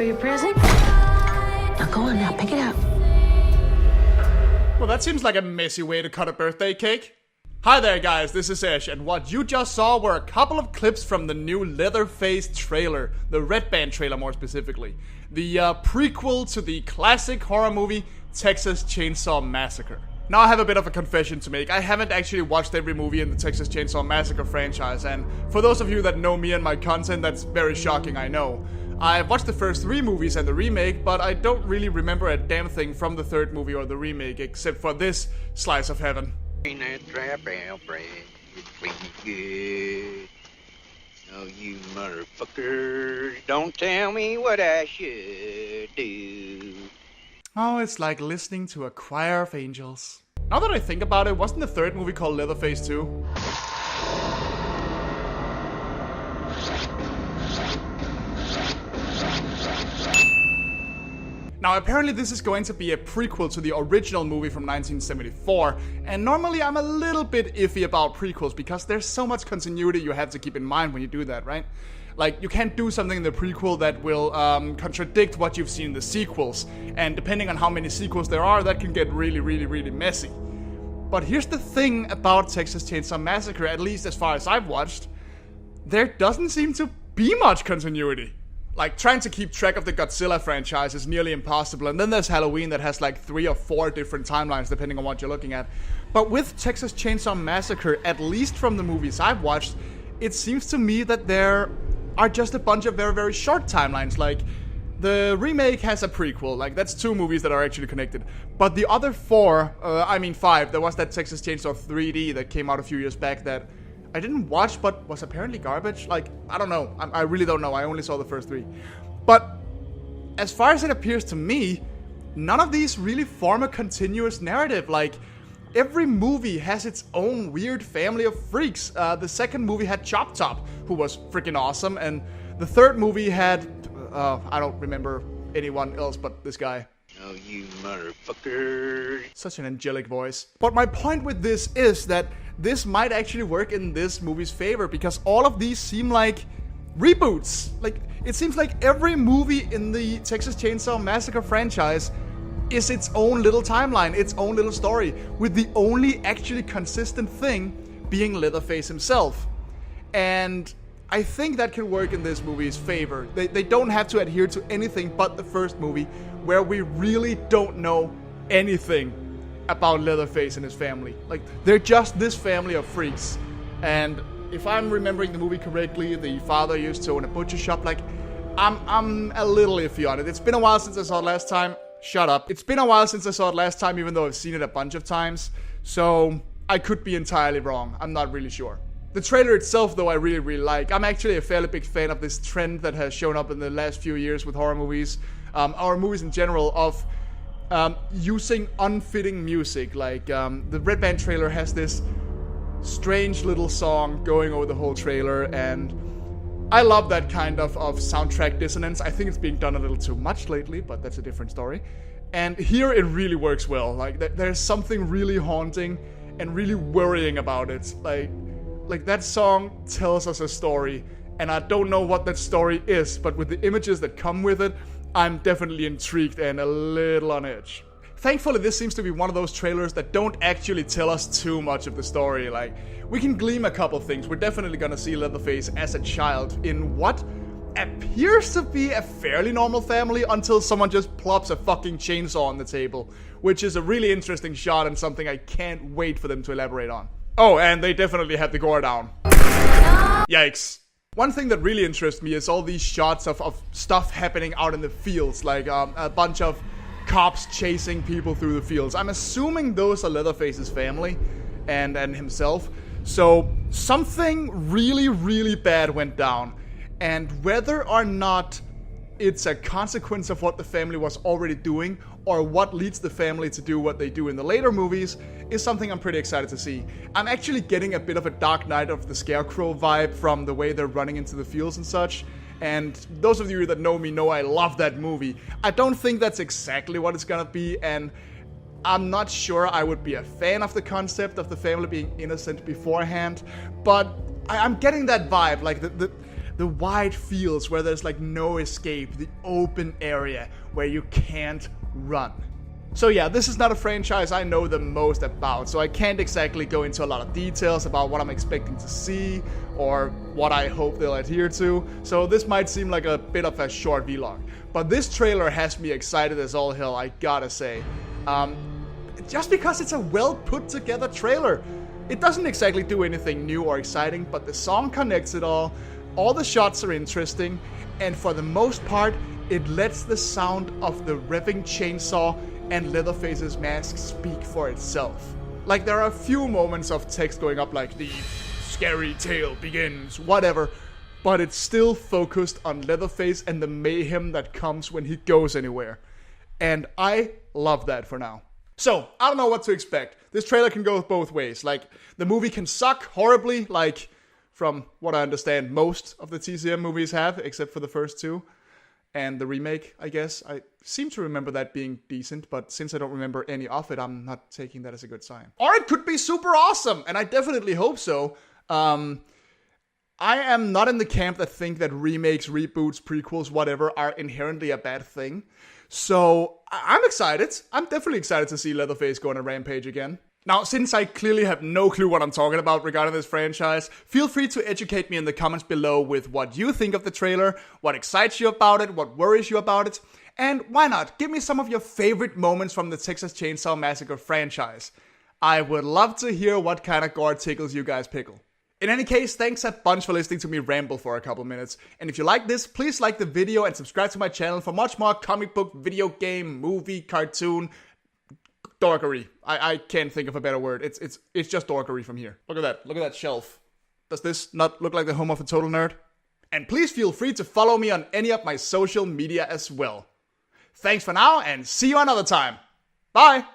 for your present? Now go on now, pick it up. Well, that seems like a messy way to cut a birthday cake. Hi there guys, this is Ash, and what you just saw were a couple of clips from the new Leatherface trailer, the Red Band trailer more specifically. The prequel to the classic horror movie Texas Chainsaw Massacre. Now I have a bit of a confession to make. I haven't actually watched every movie in the Texas Chainsaw Massacre franchise, and for those of you that know me and my content, that's very shocking, I know. I've watched the first 3 movies and the remake, but I don't really remember a damn thing from the 3rd movie or the remake, except for this slice of heaven. Oh, you motherfuckers, don't tell me what I should do. Oh, it's like listening to a choir of angels. Now that I think about it, wasn't the 3rd movie called Leatherface too? Now, apparently this is going to be a prequel to the original movie from 1974, and normally I'm a little bit iffy about prequels because there's so much continuity you have to keep in mind when you do that, right? Like, you can't do something in the prequel that will contradict what you've seen in the sequels, and depending on how many sequels there are, that can get really, really, really messy. But here's the thing about Texas Chainsaw Massacre, at least as far as I've watched, there doesn't seem to be much continuity. Like, trying to keep track of the Godzilla franchise is nearly impossible, and then there's Halloween that has like 3 or 4 different timelines depending on what you're looking at. But with Texas Chainsaw Massacre, at least from the movies I've watched, it seems to me that there are just a bunch of very, very short timelines. Like, the remake has a prequel, like that's 2 movies that are actually connected. But the other 5, there was that Texas Chainsaw 3D that came out a few years back that I didn't watch, but was apparently garbage. Like, I don't know. I really don't know. I only saw the first 3. But as far as it appears to me, none of these really form a continuous narrative. Like, every movie has its own weird family of freaks. The 2nd movie had Chop Top, who was freaking awesome. And the 3rd movie had, I don't remember anyone else but this guy. Oh, you motherfucker. Such an angelic voice. But my point with this is that this might actually work in this movie's favor because all of these seem like reboots. Like, it seems like every movie in the Texas Chainsaw Massacre franchise is its own little timeline, its own little story, with the only actually consistent thing being Leatherface himself. And I think that can work in this movie's favor. They don't have to adhere to anything but the first movie, where we really don't know anything about Leatherface and his family. Like, they're just this family of freaks. And if I'm remembering the movie correctly, the father used to own a butcher shop. Like, I'm a little iffy on it. It's been a while since I saw it last time. Shut up. It's been a while since I saw it last time, even though I've seen it a bunch of times. So I could be entirely wrong. I'm not really sure. The trailer itself, though, I really, really like. I'm actually a fairly big fan of this trend that has shown up in the last few years with horror movies, or movies in general, of using unfitting music. Like, the Red Band trailer has this strange little song going over the whole trailer, and I love that kind of soundtrack dissonance. I think it's being done a little too much lately, but that's a different story. And here it really works well. Like, there's something really haunting and really worrying about it. Like that song tells us a story, and I don't know what that story is, but with the images that come with it, I'm definitely intrigued and a little on edge. Thankfully, this seems to be one of those trailers that don't actually tell us too much of the story. Like, we can glean a couple things. We're definitely gonna see Leatherface as a child in what appears to be a fairly normal family until someone just plops a fucking chainsaw on the table, which is a really interesting shot and something I can't wait for them to elaborate on. Oh, and they definitely had the gore down. Yikes. One thing that really interests me is all these shots of stuff happening out in the fields, like a bunch of cops chasing people through the fields. I'm assuming those are Leatherface's family and himself. So something really, really bad went down. And whether or not it's a consequence of what the family was already doing or what leads the family to do what they do in the later movies is something I'm pretty excited to see. I'm actually getting a bit of a Dark Knight of the Scarecrow vibe from the way they're running into the fields and such. And those of you that know me know I love that movie. I don't think that's exactly what it's gonna be, and I'm not sure I would be a fan of the concept of the family being innocent beforehand, but I'm getting that vibe. Like, the wide fields where there's like no escape, the open area where you can't run. So yeah, this is not a franchise I know the most about, so I can't exactly go into a lot of details about what I'm expecting to see or what I hope they'll adhere to, so this might seem like a bit of a short vlog. But this trailer has me excited as all hell, I gotta say. Just because it's a well put together trailer. It doesn't exactly do anything new or exciting, but the song connects it all the shots are interesting, and for the most part, it lets the sound of the revving chainsaw and Leatherface's mask speak for itself. Like, there are a few moments of text going up like, the scary tale begins, whatever, but it's still focused on Leatherface and the mayhem that comes when he goes anywhere. And I love that for now. So, I don't know what to expect. This trailer can go both ways. Like, the movie can suck horribly, like, from what I understand, most of the TCM movies have, except for the first two. And the remake, I guess. I seem to remember that being decent, but since I don't remember any of it, I'm not taking that as a good sign. Or it could be super awesome, and I definitely hope so. I am not in the camp that think that remakes, reboots, prequels, whatever, are inherently a bad thing. So, I'm excited. I'm definitely excited to see Leatherface go on a rampage again. Now, since I clearly have no clue what I'm talking about regarding this franchise, feel free to educate me in the comments below with what you think of the trailer, what excites you about it, what worries you about it, and why not, give me some of your favorite moments from the Texas Chainsaw Massacre franchise. I would love to hear what kind of gore tickles you guys pickle. In any case, thanks a bunch for listening to me ramble for a couple minutes, and if you like this, please like the video and subscribe to my channel for much more comic book, video game, movie, cartoon, dorkery. I can't think of a better word. It's just dorkery from here. Look at that shelf. Does this not look like the home of a total nerd? And please feel free to follow me on any of my social media as well. Thanks for now, and see you another time. Bye!